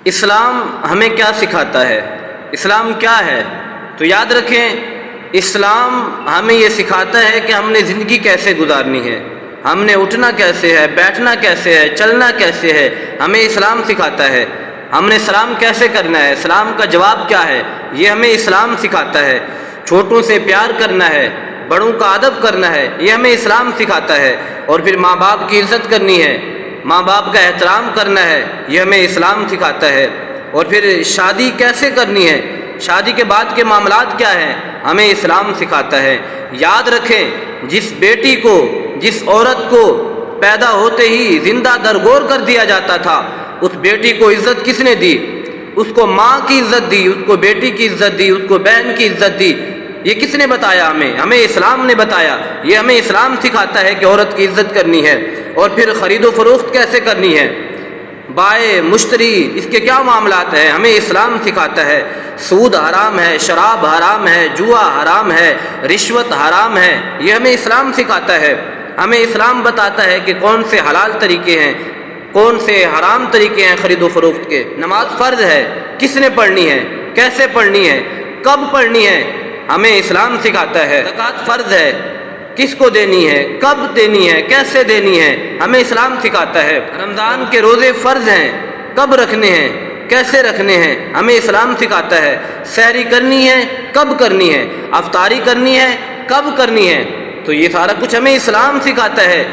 اسلام ہمیں کیا سکھاتا ہے؟ اسلام کیا ہے؟ تو یاد رکھیں، اسلام ہمیں یہ سکھاتا ہے کہ ہم نے زندگی کیسے گزارنی ہے، ہم نے اٹھنا کیسے ہے، بیٹھنا کیسے ہے، چلنا کیسے ہے، ہمیں اسلام سکھاتا ہے۔ ہم نے سلام کیسے کرنا ہے، سلام کا جواب کیا ہے، یہ ہمیں اسلام سکھاتا ہے۔ چھوٹوں سے پیار کرنا ہے، بڑوں کا ادب کرنا ہے، یہ ہمیں اسلام سکھاتا ہے۔ اور پھر ماں باپ کی عزت کرنی ہے، ماں باپ کا احترام کرنا ہے، یہ ہمیں اسلام سکھاتا ہے۔ اور پھر شادی کیسے کرنی ہے، شادی کے بعد کے معاملات کیا ہیں، ہمیں اسلام سکھاتا ہے۔ یاد رکھیں، جس بیٹی کو، جس عورت کو پیدا ہوتے ہی زندہ درگور کر دیا جاتا تھا، اس بیٹی کو عزت کس نے دی؟ اس کو ماں کی عزت دی، اس کو بیٹی کی عزت دی، اس کو بہن کی عزت دی۔ یہ کس نے بتایا ہمیں؟ ہمیں اسلام نے بتایا۔ یہ ہمیں اسلام سکھاتا ہے کہ عورت کی عزت کرنی ہے۔ اور پھر خرید و فروخت کیسے کرنی ہے، بائع مشتری، اس کے کیا معاملات ہیں، ہمیں اسلام سکھاتا ہے۔ سود حرام ہے، شراب حرام ہے، جوا حرام ہے، رشوت حرام ہے، یہ ہمیں اسلام سکھاتا ہے۔ ہمیں اسلام بتاتا ہے کہ کون سے حلال طریقے ہیں، کون سے حرام طریقے ہیں خرید و فروخت کے۔ نماز فرض ہے، کس نے پڑھنی ہے، کیسے پڑھنی ہے، کب پڑھنی ہے، ہمیں اسلام سکھاتا ہے۔ زکوٰۃ فرض ہے، کس کو دینی ہے، کب دینی ہے، کیسے دینی ہے، ہمیں اسلام سکھاتا ہے۔ رمضان کے روزے فرض ہیں، کب رکھنے ہیں، کیسے رکھنے ہیں، ہمیں اسلام سکھاتا ہے۔ سحری کرنی ہے، کب کرنی ہے، افطاری کرنی ہے، کب کرنی ہے، تو یہ سارا کچھ ہمیں اسلام سکھاتا ہے۔